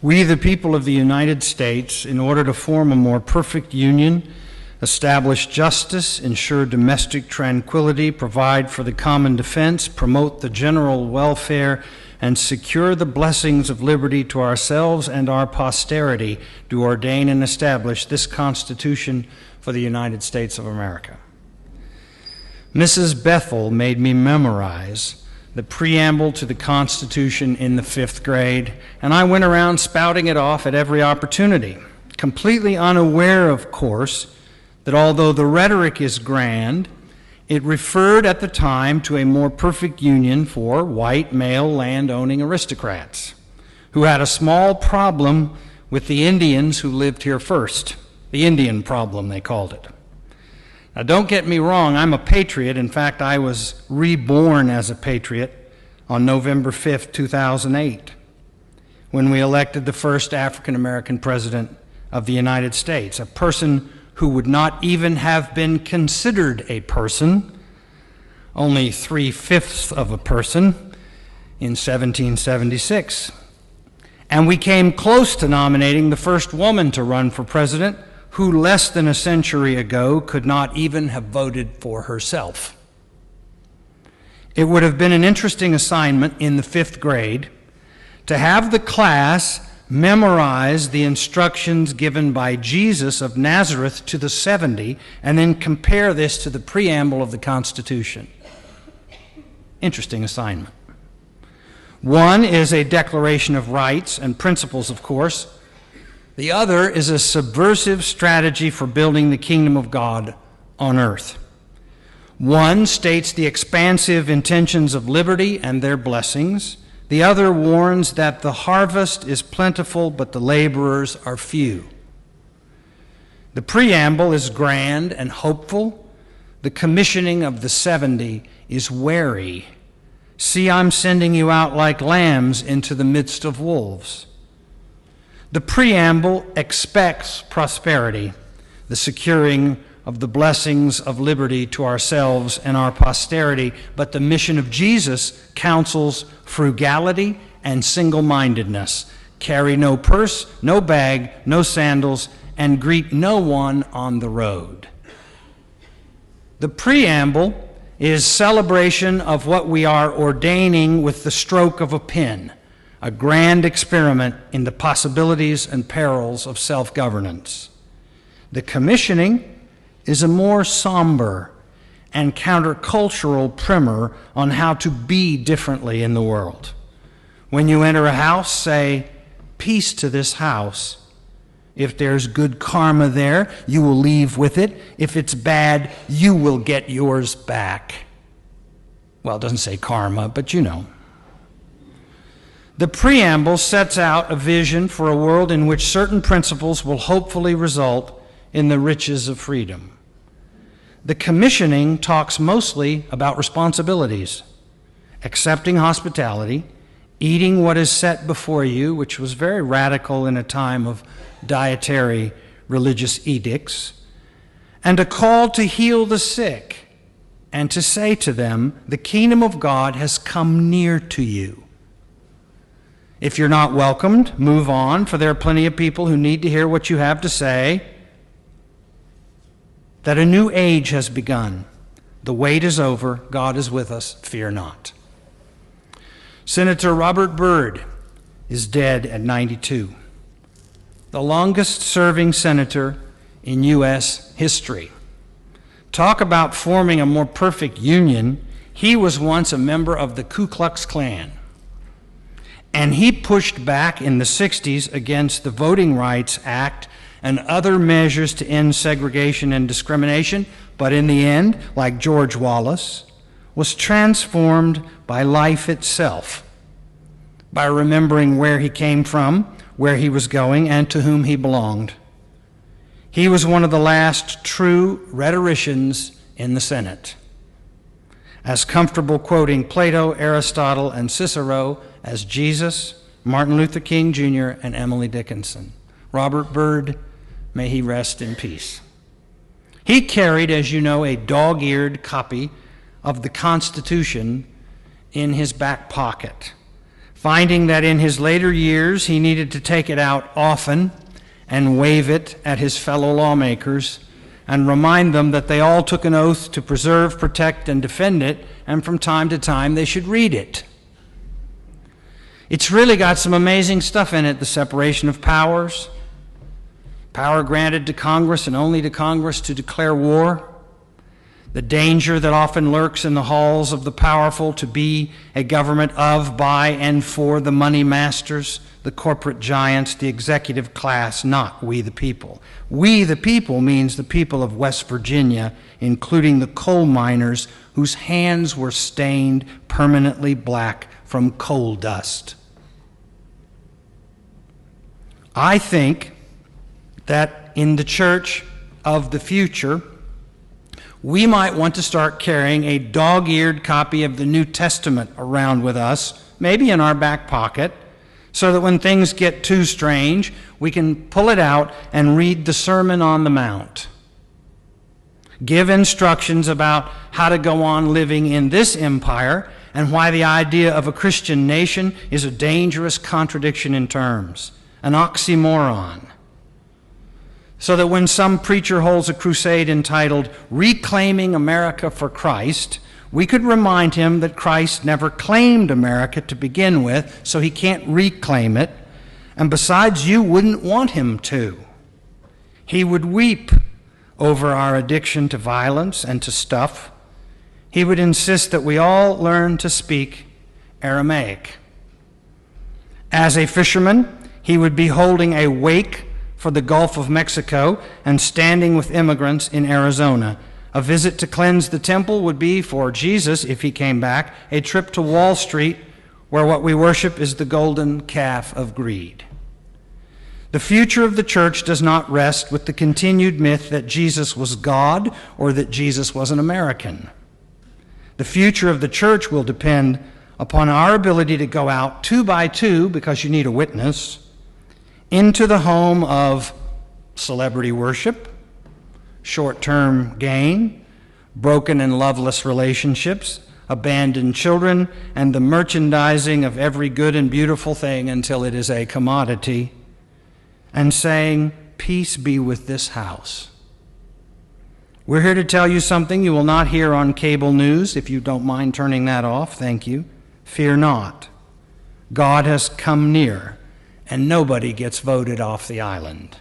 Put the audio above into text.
We, the people of the United States, in order to form a more perfect union, establish justice, ensure domestic tranquility, provide for the common defense, promote the general welfare, and secure the blessings of liberty to ourselves and our posterity, do ordain and establish this Constitution for the United States of America. Mrs. Bethel made me memorize the preamble to the Constitution in the 5th grade, and I went around spouting it off at every opportunity, completely unaware, of course, that although the rhetoric is grand, it referred at the time to a more perfect union for white male land-owning aristocrats who had a small problem with the Indians who lived here first. The Indian problem, they called it. Now, don't get me wrong, I'm a patriot. In fact, I was reborn as a patriot on November 5th, 2008, when we elected the first African-American president of the United States, a person who would not even have been considered a person, only 3/5 of a person, in 1776. And we came close to nominating the first woman to run for president, who less than a century ago could not even have voted for herself. It would have been an interesting assignment in the 5th grade to have the class memorize the instructions given by Jesus of Nazareth to the 70 and then compare this to the preamble of the Constitution. Interesting assignment. One is a declaration of rights and principles, of course. The other is a subversive strategy for building the kingdom of God on earth. One states the expansive intentions of liberty and their blessings. The other warns that the harvest is plentiful, but the laborers are few. The preamble is grand and hopeful. The commissioning of the 70 is wary. See, I'm sending you out like lambs into the midst of wolves. The preamble expects prosperity, the securing of the blessings of liberty to ourselves and our posterity, but the mission of Jesus counsels frugality and single-mindedness. Carry no purse, no bag, no sandals, and greet no one on the road. The preamble is celebration of what we are ordaining with the stroke of a pen, a grand experiment in the possibilities and perils of self-governance. The commissioning is a more somber and countercultural primer on how to be differently in the world. When you enter a house, say, "Peace to this house." If there's good karma there, you will leave with it. If it's bad, you will get yours back. Well, it doesn't say karma, but you know. The preamble sets out a vision for a world in which certain principles will hopefully result in the riches of freedom. The commissioning talks mostly about responsibilities, accepting hospitality, eating what is set before you, which was very radical in a time of dietary religious edicts, and a call to heal the sick and to say to them, the kingdom of God has come near to you. If you're not welcomed, move on, for there are plenty of people who need to hear what you have to say. That a new age has begun. The wait is over. God is with us. Fear not. Senator Robert Byrd is dead at 92. The longest-serving senator in U.S. history. Talk about forming a more perfect union. He was once a member of the Ku Klux Klan. And he pushed back in the 60s against the Voting Rights Act and other measures to end segregation and discrimination, but in the end, like George Wallace, was transformed by life itself, by remembering where he came from, where he was going, and to whom he belonged. He was one of the last true rhetoricians in the Senate, as comfortable quoting Plato, Aristotle, and Cicero as Jesus, Martin Luther King Jr., and Emily Dickinson. Robert Byrd, may he rest in peace. He carried, as you know, a dog-eared copy of the Constitution in his back pocket. finding that in his later years he needed to take it out often and wave it at his fellow lawmakers and remind them that they all took an oath to preserve, protect, and defend it, and from time to time they should read it. It's really got some amazing stuff in it: the separation of powers, power granted to Congress and only to Congress to declare war, the danger that often lurks in the halls of the powerful to be a government of, by, and for the money masters, the corporate giants, the executive class, not we the people. We the people means the people of West Virginia, including the coal miners whose hands were stained permanently black from coal dust. I think that in the church of the future, we might want to start carrying a dog-eared copy of the New Testament around with us, maybe in our back pocket, so that when things get too strange, we can pull it out and read the Sermon on the Mount. Give instructions about how to go on living in this empire and why the idea of a Christian nation is a dangerous contradiction in terms, an oxymoron. So that when some preacher holds a crusade entitled Reclaiming America for Christ, we could remind him that Christ never claimed America to begin with, so he can't reclaim it, and besides, you wouldn't want him to. He would weep over our addiction to violence and to stuff. He would insist that we all learn to speak Aramaic. As a fisherman, he would be holding a wake for the Gulf of Mexico and standing with immigrants in Arizona. A visit to cleanse the temple would be, for Jesus, if he came back, a trip to Wall Street, where what we worship is the golden calf of greed. The future of the church does not rest with the continued myth that Jesus was God or that Jesus was an American. The future of the church will depend upon our ability to go out 2 by 2, because you need a witness, into the home of celebrity worship, short-term gain, broken and loveless relationships, abandoned children, and the merchandising of every good and beautiful thing until it is a commodity, and saying, "Peace be with this house." We're here to tell you something you will not hear on cable news. If you don't mind turning that off, thank you. Fear not. God has come near, and nobody gets voted off the island.